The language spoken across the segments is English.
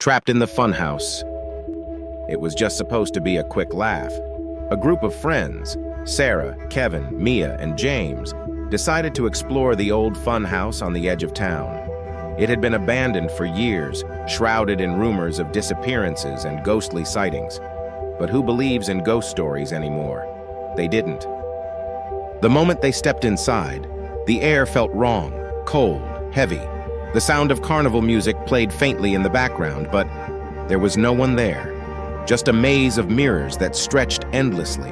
trapped in the funhouse. It was just supposed to be a quick laugh. A group of friends, Sarah, Kevin, Mia, and James, decided to explore the old funhouse on the edge of town. It had been abandoned for years, shrouded in rumors of disappearances and ghostly sightings. But who believes in ghost stories anymore? They didn't. The moment they stepped inside, the air felt wrong, cold, heavy. The sound of carnival music played faintly in the background, but there was no one there. Just a maze of mirrors that stretched endlessly.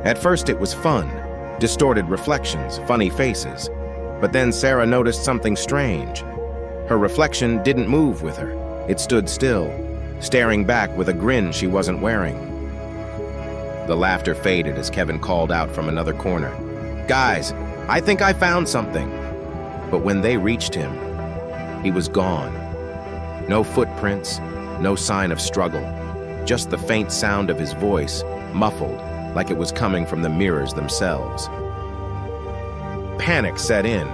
At first it was fun, distorted reflections, funny faces. But then Sarah noticed something strange. Her reflection didn't move with her. It stood still, staring back with a grin she wasn't wearing. The laughter faded as Kevin called out from another corner, "Guys, I think I found something." But when they reached him, he was gone. No footprints, no sign of struggle, just the faint sound of his voice, muffled, like it was coming from the mirrors themselves. Panic set in.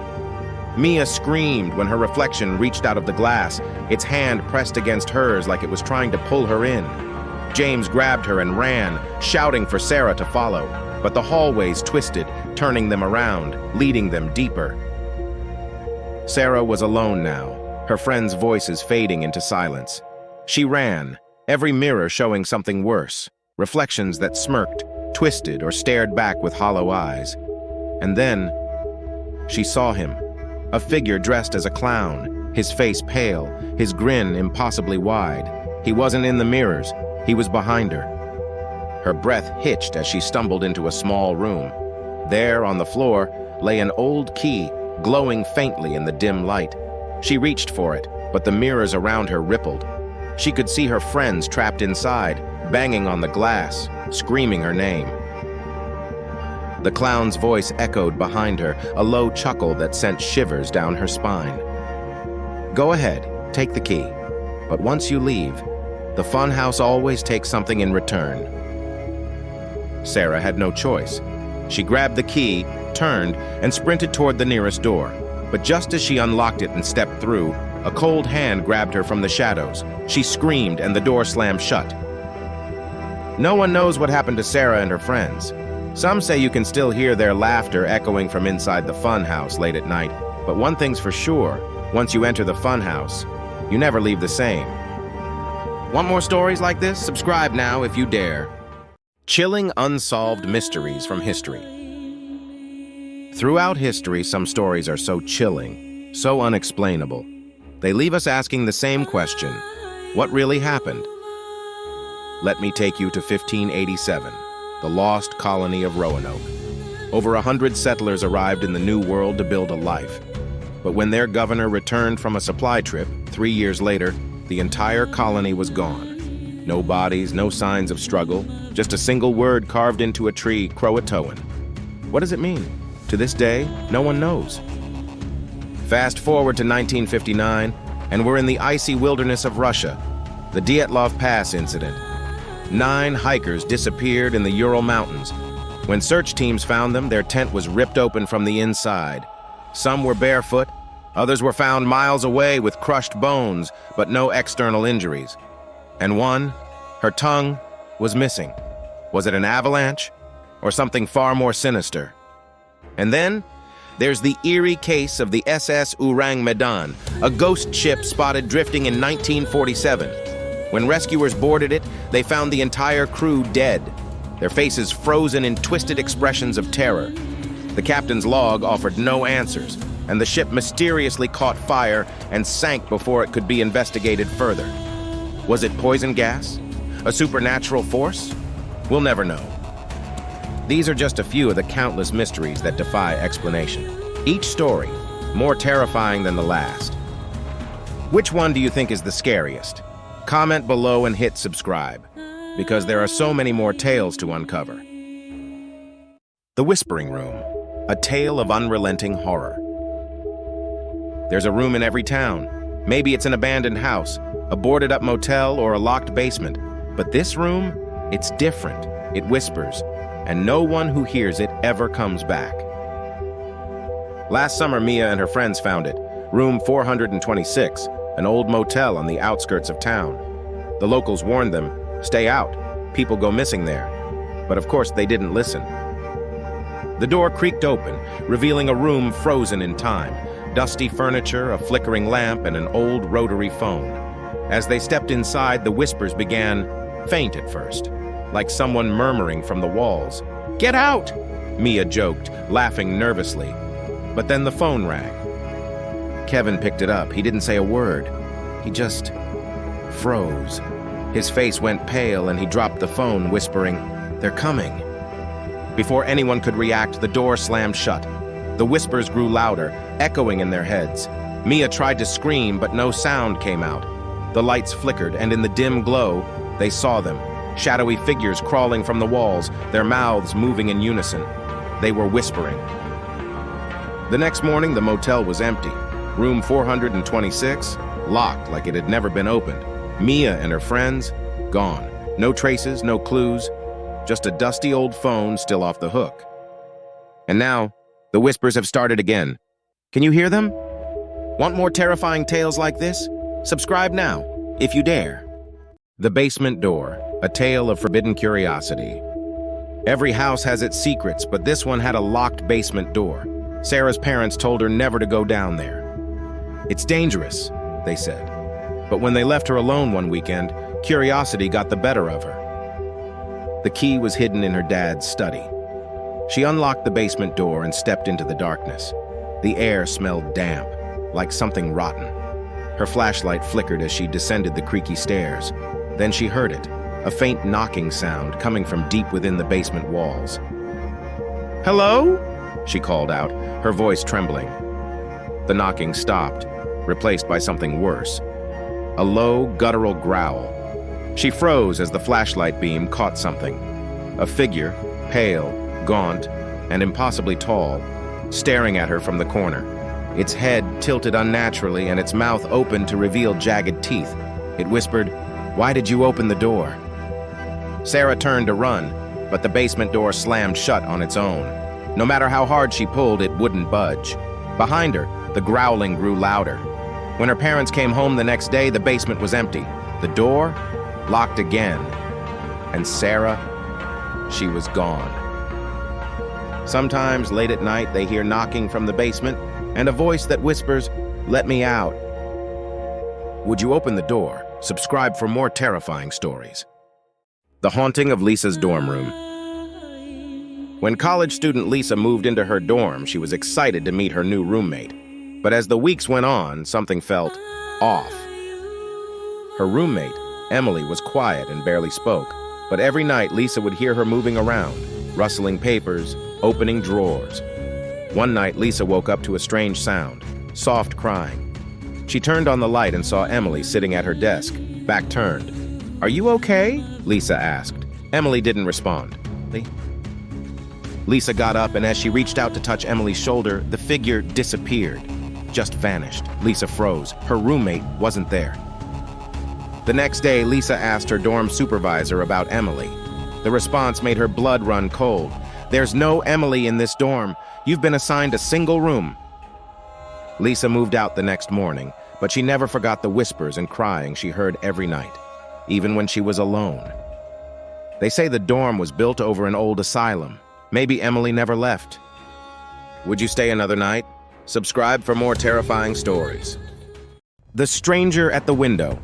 Mia screamed when her reflection reached out of the glass, its hand pressed against hers like it was trying to pull her in. James grabbed her and ran, shouting for Sarah to follow, but the hallways twisted, turning them around, leading them deeper. Sarah was alone now, her friends' voices fading into silence. She ran, every mirror showing something worse, reflections that smirked, twisted, or stared back with hollow eyes. And then she saw him, a figure dressed as a clown, his face pale, his grin impossibly wide. He wasn't in the mirrors, he was behind her. Her breath hitched as she stumbled into a small room. There, on the floor, lay an old key, glowing faintly in the dim light. She reached for it, but the mirrors around her rippled. She could see her friends trapped inside, banging on the glass, screaming her name. The clown's voice echoed behind her, a low chuckle that sent shivers down her spine. "Go ahead, take the key. But once you leave, the funhouse always takes something in return." Sarah had no choice. She grabbed the key, turned, and sprinted toward the nearest door. But just as she unlocked it and stepped through, a cold hand grabbed her from the shadows. She screamed and the door slammed shut. No one knows what happened to Sarah and her friends. Some say you can still hear their laughter echoing from inside the funhouse late at night, but one thing's for sure, once you enter the funhouse, you never leave the same. Want more stories like this? Subscribe now if you dare. Chilling unsolved mysteries from history. Throughout history, some stories are so chilling, so unexplainable. They leave us asking the same question: what really happened? Let me take you to 1587, the lost colony of Roanoke. Over 100 settlers arrived in the New World to build a life. But when their governor returned from a supply trip 3 years later, the entire colony was gone. No bodies, no signs of struggle, just a single word carved into a tree, Croatoan. What does it mean? To this day, no one knows. Fast forward to 1959, and we're in the icy wilderness of Russia, the Dyatlov Pass incident. 9 hikers disappeared in the Ural Mountains. When search teams found them, their tent was ripped open from the inside. Some were barefoot, others were found miles away with crushed bones, but no external injuries. And one, her tongue, was missing. Was it an avalanche or something far more sinister? And then there's the eerie case of the SS Orang Medan, a ghost ship spotted drifting in 1947. When rescuers boarded it, they found the entire crew dead, their faces frozen in twisted expressions of terror. The captain's log offered no answers, and the ship mysteriously caught fire and sank before it could be investigated further. Was it poison gas? A supernatural force? We'll never know. These are just a few of the countless mysteries that defy explanation. Each story more terrifying than the last. Which one do you think is the scariest? Comment below and hit subscribe, because there are so many more tales to uncover. The Whispering Room, a tale of unrelenting horror. There's a room in every town. Maybe it's an abandoned house, a boarded-up motel, or a locked basement. But this room, it's different. It whispers, and no one who hears it ever comes back. Last summer, Mia and her friends found it, room 426, an old motel on the outskirts of town. The locals warned them, "Stay out. People go missing there." But of course, they didn't listen. The door creaked open, revealing a room frozen in time. Dusty furniture, a flickering lamp, and an old rotary phone. As they stepped inside, the whispers began, faint at first, like someone murmuring from the walls. "Get out!" Mia joked, laughing nervously. But then the phone rang. Kevin picked it up. He didn't say a word. He just froze. His face went pale and he dropped the phone, whispering, "They're coming." Before anyone could react, the door slammed shut. The whispers grew louder, echoing in their heads. Mia tried to scream, but no sound came out. The lights flickered, and in the dim glow, they saw them, shadowy figures crawling from the walls, their mouths moving in unison. They were whispering. The next morning, the motel was empty. Room 426, locked like it had never been opened. Mia and her friends, gone. No traces, no clues, just a dusty old phone still off the hook. And now, the whispers have started again. Can you hear them? Want more terrifying tales like this? Subscribe now, if you dare. The Basement Door, a tale of forbidden curiosity. Every house has its secrets, but this one had a locked basement door. Sarah's parents told her never to go down there. "It's dangerous," they said. But when they left her alone one weekend, curiosity got the better of her. The key was hidden in her dad's study. She unlocked the basement door and stepped into the darkness. The air smelled damp, like something rotten. Her flashlight flickered as she descended the creaky stairs. Then she heard it, a faint knocking sound coming from deep within the basement walls. "Hello?" she called out, her voice trembling. The knocking stopped, replaced by something worse. A low, guttural growl. She froze as the flashlight beam caught something. A figure, pale, gaunt, and impossibly tall, staring at her from the corner. Its head tilted unnaturally and its mouth opened to reveal jagged teeth. It whispered, "Why did you open the door?" Sarah turned to run, but the basement door slammed shut on its own. No matter how hard she pulled, it wouldn't budge. Behind her, the growling grew louder. When her parents came home the next day, the basement was empty. The door locked again. And Sarah, she was gone. Sometimes late at night, they hear knocking from the basement and a voice that whispers, "Let me out." Would you open the door? Subscribe for more terrifying stories. The Haunting of Lisa's Dorm Room. When college student Lisa moved into her dorm, she was excited to meet her new roommate. But as the weeks went on, something felt off. Her roommate, Emily, was quiet and barely spoke, but every night Lisa would hear her moving around, rustling papers, opening drawers. One night, Lisa woke up to a strange sound, soft crying. She turned on the light and saw Emily sitting at her desk, back turned. "Are you okay?" Lisa asked. Emily didn't respond. Lisa got up, and as she reached out to touch Emily's shoulder, the figure disappeared, just vanished. Lisa froze. Her roommate wasn't there. The next day, Lisa asked her dorm supervisor about Emily. The response made her blood run cold. "There's no Emily in this dorm. You've been assigned a single room." Lisa moved out the next morning, but she never forgot the whispers and crying she heard every night, even when she was alone. They say the dorm was built over an old asylum. Maybe Emily never left. Would you stay another night? Subscribe for more terrifying stories. The Stranger at the Window,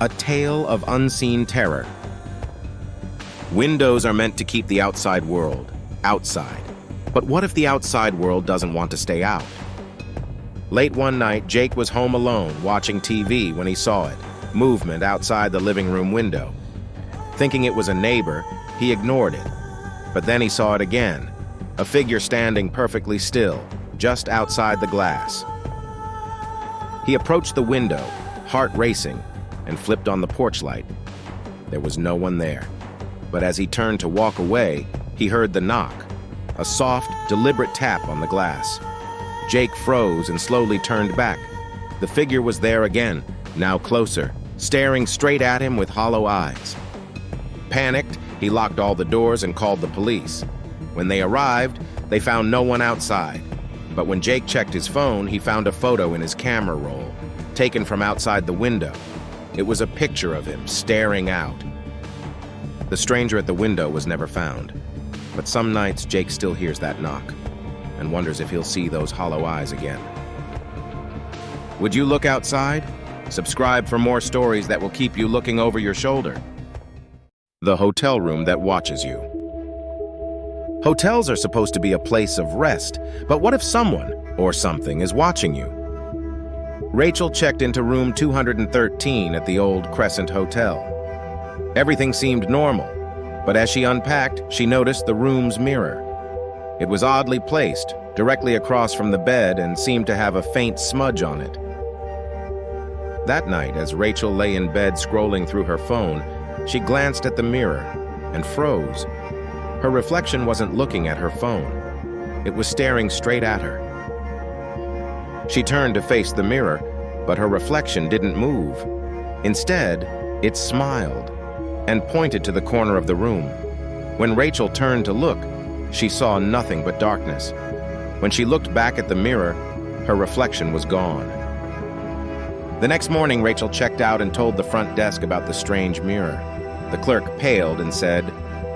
a tale of unseen terror. Windows are meant to keep the outside world outside. But what if the outside world doesn't want to stay out? Late one night, Jake was home alone watching TV when he saw it, movement outside the living room window. Thinking it was a neighbor, he ignored it. But then he saw it again, a figure standing perfectly still, just outside the glass. He approached the window, heart racing, and flipped on the porch light. There was no one there. But as he turned to walk away, he heard the knock, a soft, deliberate tap on the glass. Jake froze and slowly turned back. The figure was there again, now closer, staring straight at him with hollow eyes. Panicked, he locked all the doors and called the police. When they arrived, they found no one outside. But when Jake checked his phone, he found a photo in his camera roll, taken from outside the window. It was a picture of him staring out. The stranger at the window was never found, but some nights Jake still hears that knock and wonders if he'll see those hollow eyes again. Would you look outside? Subscribe for more stories that will keep you looking over your shoulder. The hotel room that watches you. Hotels are supposed to be a place of rest, but what if someone or something is watching you? Rachel checked into room 213 at the old Crescent Hotel. Everything seemed normal, but as she unpacked, she noticed the room's mirror. It was oddly placed, directly across from the bed, and seemed to have a faint smudge on it. That night, as Rachel lay in bed scrolling through her phone, she glanced at the mirror and froze. Her reflection wasn't looking at her phone. It was staring straight at her. She turned to face the mirror, but her reflection didn't move. Instead, it smiled and pointed to the corner of the room. When Rachel turned to look, she saw nothing but darkness. When she looked back at the mirror, her reflection was gone. The next morning, Rachel checked out and told the front desk about the strange mirror. The clerk paled and said,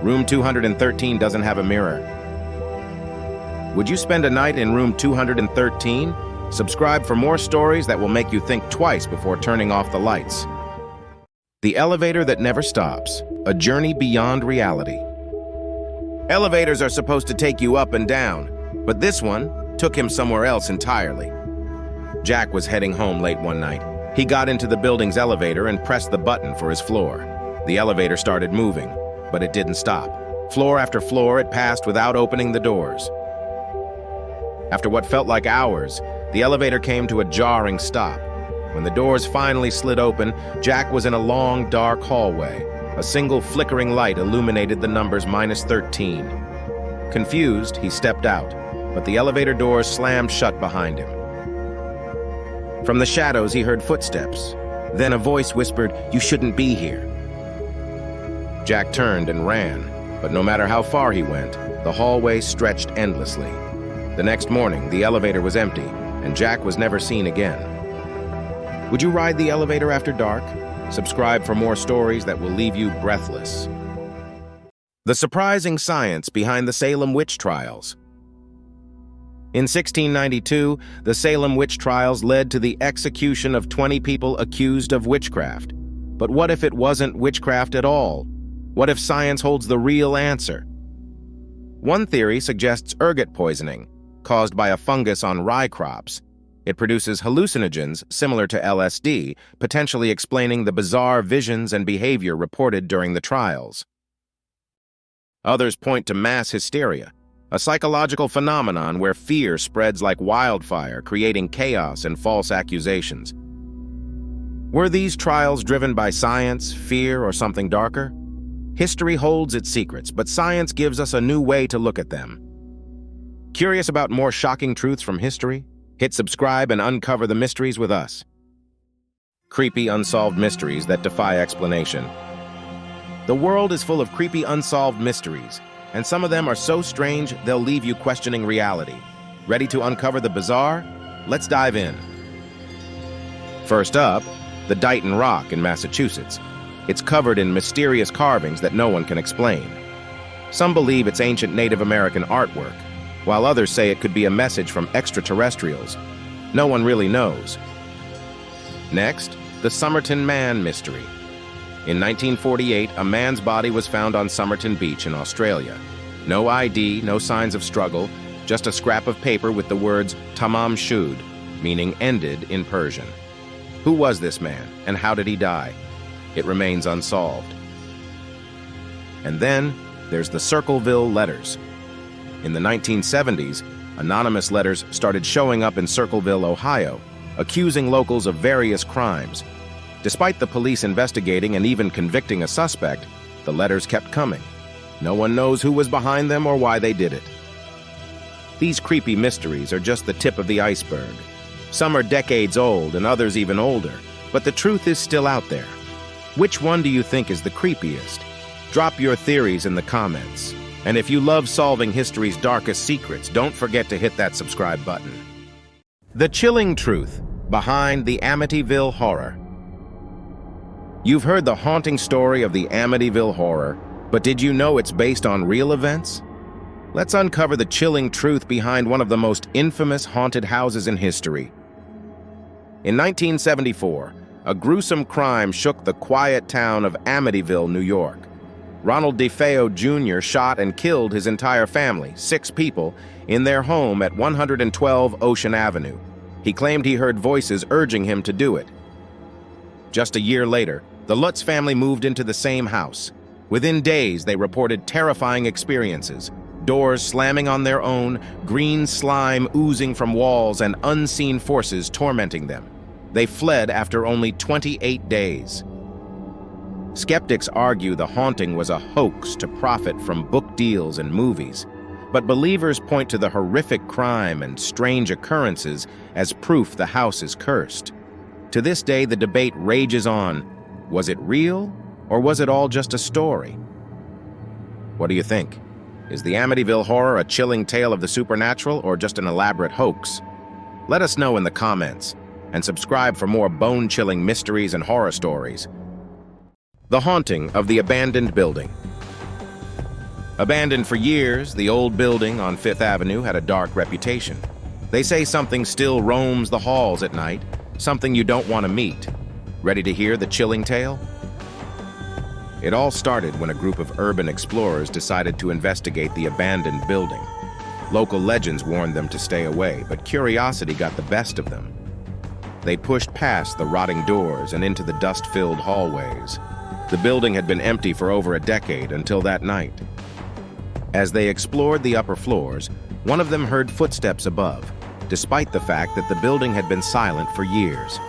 "Room 213 doesn't have a mirror." Would you spend a night in room 213? Subscribe for more stories that will make you think twice before turning off the lights. The elevator that never stops, a journey beyond reality. Elevators are supposed to take you up and down, but this one took him somewhere else entirely. Jack was heading home late one night. He got into the building's elevator and pressed the button for his floor. The elevator started moving, but it didn't stop. Floor after floor, it passed without opening the doors. After what felt like hours, the elevator came to a jarring stop. When the doors finally slid open, Jack was in a long, dark hallway. A single flickering light illuminated the numbers -13. Confused, he stepped out, but the elevator doors slammed shut behind him. From the shadows, he heard footsteps. Then a voice whispered, "You shouldn't be here." Jack turned and ran, but no matter how far he went, the hallway stretched endlessly. The next morning, the elevator was empty, and Jack was never seen again. Would you ride the elevator after dark? Subscribe for more stories that will leave you breathless. The surprising science behind the Salem witch trials. In 1692, the Salem witch trials led to the execution of 20 people accused of witchcraft. But what if it wasn't witchcraft at all? What if science holds the real answer? One theory suggests ergot poisoning, caused by a fungus on rye crops. It produces hallucinogens similar to LSD, potentially explaining the bizarre visions and behavior reported during the trials. Others point to mass hysteria, a psychological phenomenon where fear spreads like wildfire, creating chaos and false accusations. Were these trials driven by science, fear, or something darker? History holds its secrets, but science gives us a new way to look at them. Curious about more shocking truths from history? Hit subscribe and uncover the mysteries with us. Creepy unsolved mysteries that defy explanation. The world is full of creepy unsolved mysteries, and some of them are so strange they'll leave you questioning reality. Ready to uncover the bizarre? Let's dive in. First up, the Dighton Rock in Massachusetts. It's covered in mysterious carvings that no one can explain. Some believe it's ancient Native American artwork, while others say it could be a message from extraterrestrials. No one really knows. Next, the Somerton Man mystery. In 1948, a man's body was found on Somerton Beach in Australia. No ID, no signs of struggle, just a scrap of paper with the words Tamam Shud, meaning ended in Persian. Who was this man, and how did he die? It remains unsolved. And then, there's the Circleville letters. In the 1970s, anonymous letters started showing up in Circleville, Ohio, accusing locals of various crimes. Despite the police investigating and even convicting a suspect, the letters kept coming. No one knows who was behind them or why they did it. These creepy mysteries are just the tip of the iceberg. Some are decades old and others even older, but the truth is still out there. Which one do you think is the creepiest? Drop your theories in the comments. And if you love solving history's darkest secrets, don't forget to hit that subscribe button. The chilling truth behind the Amityville horror. You've heard the haunting story of the Amityville Horror, but did you know it's based on real events? Let's uncover the chilling truth behind one of the most infamous haunted houses in history. In 1974, a gruesome crime shook the quiet town of Amityville, New York. Ronald DeFeo Jr. shot and killed his entire family, 6 people, in their home at 112 Ocean Avenue. He claimed he heard voices urging him to do it. Just a year later, the Lutz family moved into the same house. Within days, they reported terrifying experiences: doors slamming on their own, green slime oozing from walls, and unseen forces tormenting them. They fled after only 28 days. Skeptics argue the haunting was a hoax to profit from book deals and movies, but believers point to the horrific crime and strange occurrences as proof the house is cursed. To this day, the debate rages on. Was it real, or was it all just a story? What do you think? Is the Amityville Horror a chilling tale of the supernatural, or just an elaborate hoax? Let us know in the comments, and subscribe for more bone-chilling mysteries and horror stories. The haunting of the abandoned building. Abandoned for years, the old building on 5th Avenue had a dark reputation. They say something still roams the halls at night, something you don't want to meet. Ready to hear the chilling tale? It all started when a group of urban explorers decided to investigate the abandoned building. Local legends warned them to stay away, but curiosity got the best of them. They pushed past the rotting doors and into the dust-filled hallways. The building had been empty for over a decade until that night. As they explored the upper floors, one of them heard footsteps above, despite the fact that the building had been silent for years.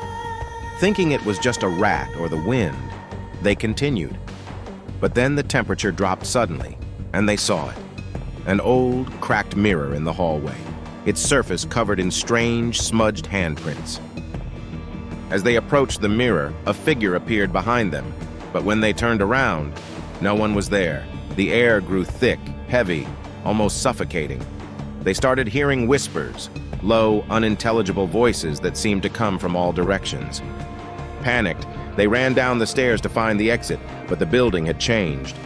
Thinking it was just a rat or the wind, they continued. But then the temperature dropped suddenly, and they saw it. An old, cracked mirror in the hallway, its surface covered in strange, smudged handprints. As they approached the mirror, a figure appeared behind them, but when they turned around, no one was there. The air grew thick, heavy, almost suffocating. They started hearing whispers, low, unintelligible voices that seemed to come from all directions. Panicked, they ran down the stairs to find the exit, but the building had changed.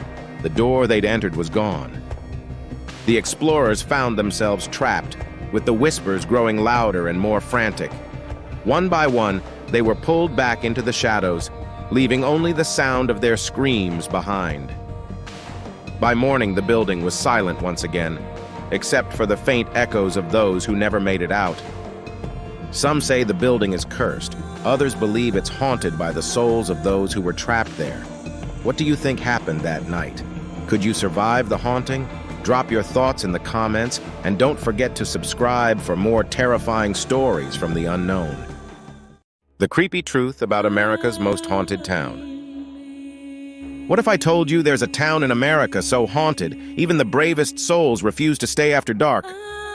The door they'd entered was gone. The explorers found themselves trapped, with the whispers growing louder and more frantic. One by one, they were pulled back into the shadows, leaving only the sound of their screams behind. By morning, the building was silent once again, except for the faint echoes of those who never made it out. Some say the building is cursed. Others believe it's haunted by the souls of those who were trapped there. What do you think happened that night? Could you survive the haunting? Drop your thoughts in the comments, and don't forget to subscribe for more terrifying stories from the unknown. The creepy truth about America's most haunted town. What if I told you there's a town in America so haunted, even the bravest souls refuse to stay after dark?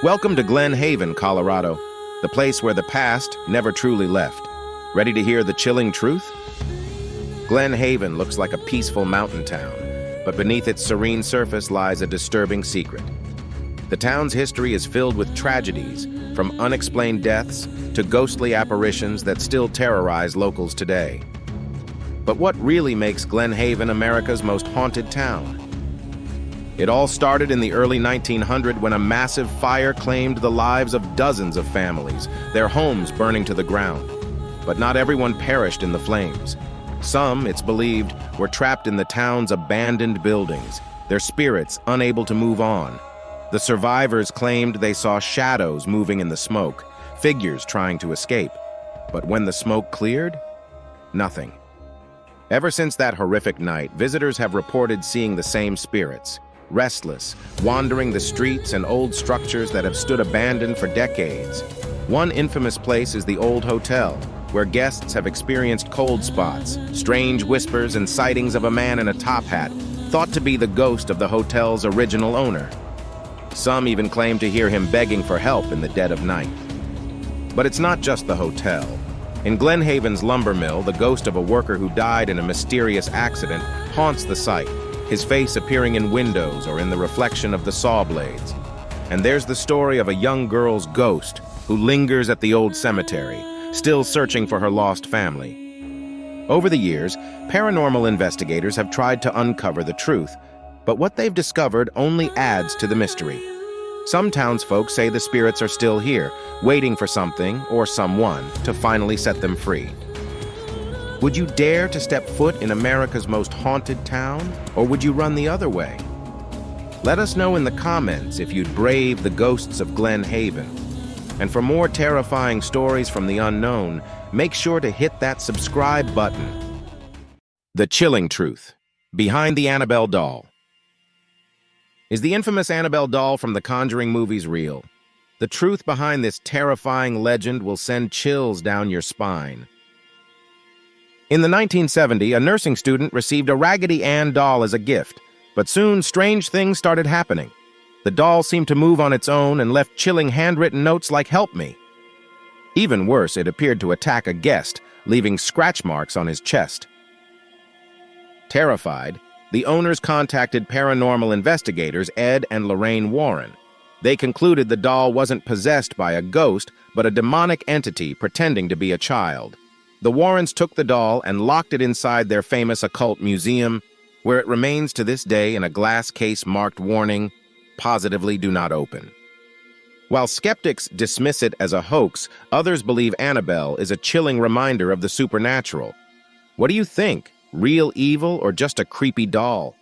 Welcome to Glen Haven, Colorado, the place where the past never truly left. Ready to hear the chilling truth? Glen Haven looks like a peaceful mountain town, but beneath its serene surface lies a disturbing secret. The town's history is filled with tragedies, from unexplained deaths to ghostly apparitions that still terrorize locals today. But what really makes Glen Haven America's most haunted town? It all started in the early 1900s when a massive fire claimed the lives of dozens of families, their homes burning to the ground. But not everyone perished in the flames. Some, it's believed, were trapped in the town's abandoned buildings, their spirits unable to move on. The survivors claimed they saw shadows moving in the smoke, figures trying to escape. But when the smoke cleared, nothing. Ever since that horrific night, visitors have reported seeing the same spirits, restless, wandering the streets and old structures that have stood abandoned for decades. One infamous place is the Old Hotel, where guests have experienced cold spots, strange whispers, and sightings of a man in a top hat, thought to be the ghost of the hotel's original owner. Some even claim to hear him begging for help in the dead of night. But it's not just the hotel. In Glen Haven's lumber mill, the ghost of a worker who died in a mysterious accident haunts the site, his face appearing in windows or in the reflection of the saw blades. And there's the story of a young girl's ghost who lingers at the old cemetery, still searching for her lost family. Over the years, paranormal investigators have tried to uncover the truth, but what they've discovered only adds to the mystery. Some townsfolk say the spirits are still here, waiting for something or someone to finally set them free. Would you dare to step foot in America's most haunted town, or would you run the other way? Let us know in the comments if you'd brave the ghosts of Glen Haven. And for more terrifying stories from the unknown, make sure to hit that subscribe button. The chilling truth behind the Annabelle doll. Is the infamous Annabelle doll from the Conjuring movies real? The truth behind this terrifying legend will send chills down your spine. In the 1970s, a nursing student received a Raggedy Ann doll as a gift, but soon strange things started happening. The doll seemed to move on its own and left chilling handwritten notes like "Help me." Even worse, it appeared to attack a guest, leaving scratch marks on his chest. Terrified, the owners contacted paranormal investigators Ed and Lorraine Warren. They concluded the doll wasn't possessed by a ghost, but a demonic entity pretending to be a child. The Warrens took the doll and locked it inside their famous occult museum, where it remains to this day in a glass case marked "Warning, positively do not open." While skeptics dismiss it as a hoax, others believe Annabelle is a chilling reminder of the supernatural. What do you think? Real evil or just a creepy doll?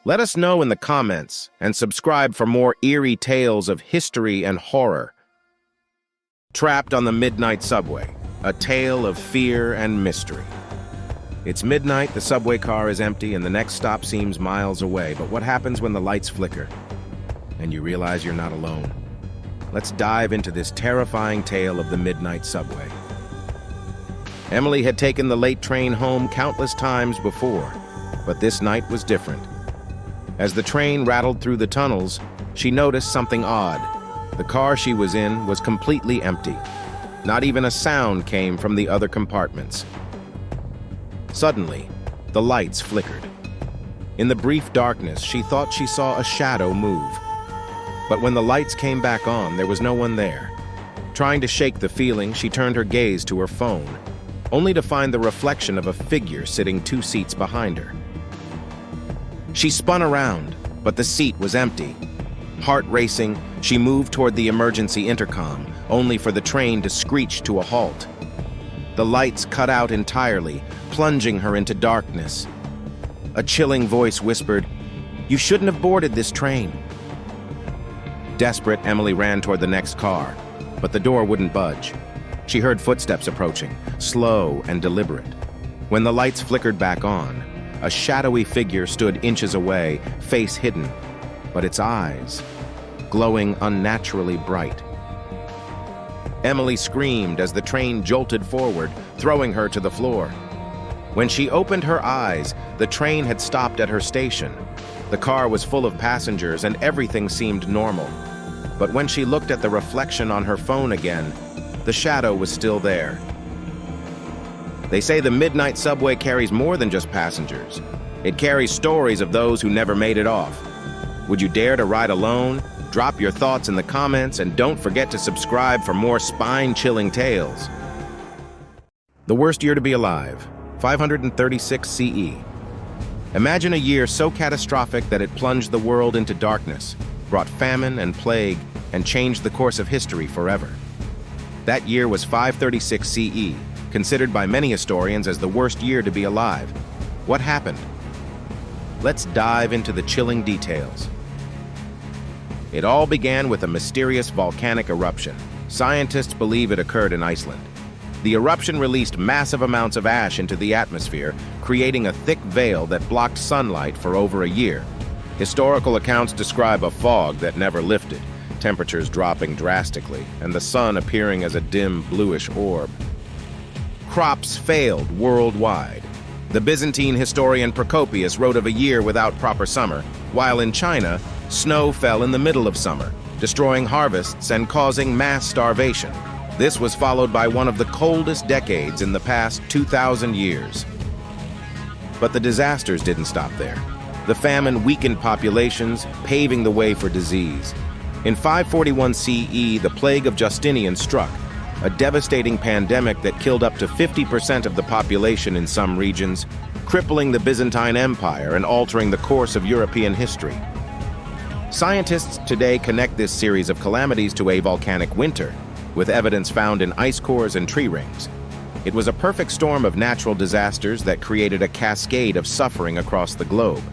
Let us know in the comments and subscribe for more eerie tales of history and horror. Trapped on the midnight subway, a tale of fear and mystery. It's midnight, the subway car is empty, and the next stop seems miles away. But what happens when the lights flicker and you realize you're not alone? Let's dive into this terrifying tale of the midnight subway. Emily had taken the late train home countless times before, but this night was different. As the train rattled through the tunnels, she noticed something odd. The car she was in was completely empty. Not even a sound came from the other compartments. Suddenly, the lights flickered. In the brief darkness, she thought she saw a shadow move. But when the lights came back on, there was no one there. Trying to shake the feeling, she turned her gaze to her phone, only to find the reflection of a figure sitting 2 seats behind her. She spun around, but the seat was empty. Heart racing, she moved toward the emergency intercom, only for the train to screech to a halt. The lights cut out entirely, plunging her into darkness. A chilling voice whispered, "You shouldn't have boarded this train." Desperate, Emily ran toward the next car, but the door wouldn't budge. She heard footsteps approaching, slow and deliberate. When the lights flickered back on, a shadowy figure stood inches away, face hidden, but its eyes glowing unnaturally bright. Emily screamed as the train jolted forward, throwing her to the floor. When she opened her eyes, the train had stopped at her station. The car was full of passengers and everything seemed normal. But when she looked at the reflection on her phone again, the shadow was still there. They say the midnight subway carries more than just passengers. It carries stories of those who never made it off. Would you dare to ride alone? Drop your thoughts in the comments and don't forget to subscribe for more spine-chilling tales. The worst year to be alive, 536 CE. Imagine a year so catastrophic that it plunged the world into darkness, brought famine and plague, and changed the course of history forever. That year was 536 CE, considered by many historians as the worst year to be alive. What happened? Let's dive into the chilling details. It all began with a mysterious volcanic eruption. Scientists believe it occurred in Iceland. The eruption released massive amounts of ash into the atmosphere, creating a thick veil that blocked sunlight for over a year. Historical accounts describe a fog that never lifted, temperatures dropping drastically, and the sun appearing as a dim bluish orb. Crops failed worldwide. The Byzantine historian Procopius wrote of a year without proper summer, while in China, snow fell in the middle of summer, destroying harvests and causing mass starvation. This was followed by one of the coldest decades in the past 2,000 years. But the disasters didn't stop there. The famine weakened populations, paving the way for disease. In 541 CE, the plague of Justinian struck, a devastating pandemic that killed up to 50% of the population in some regions, crippling the Byzantine Empire and altering the course of European history. Scientists today connect this series of calamities to a volcanic winter, with evidence found in ice cores and tree rings. It was a perfect storm of natural disasters that created a cascade of suffering across the globe.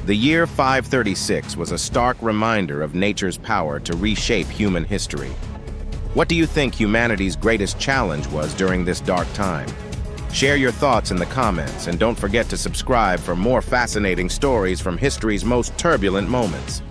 The year 536 was a stark reminder of nature's power to reshape human history. What do you think humanity's greatest challenge was during this dark time? Share your thoughts in the comments, and don't forget to subscribe for more fascinating stories from history's most turbulent moments.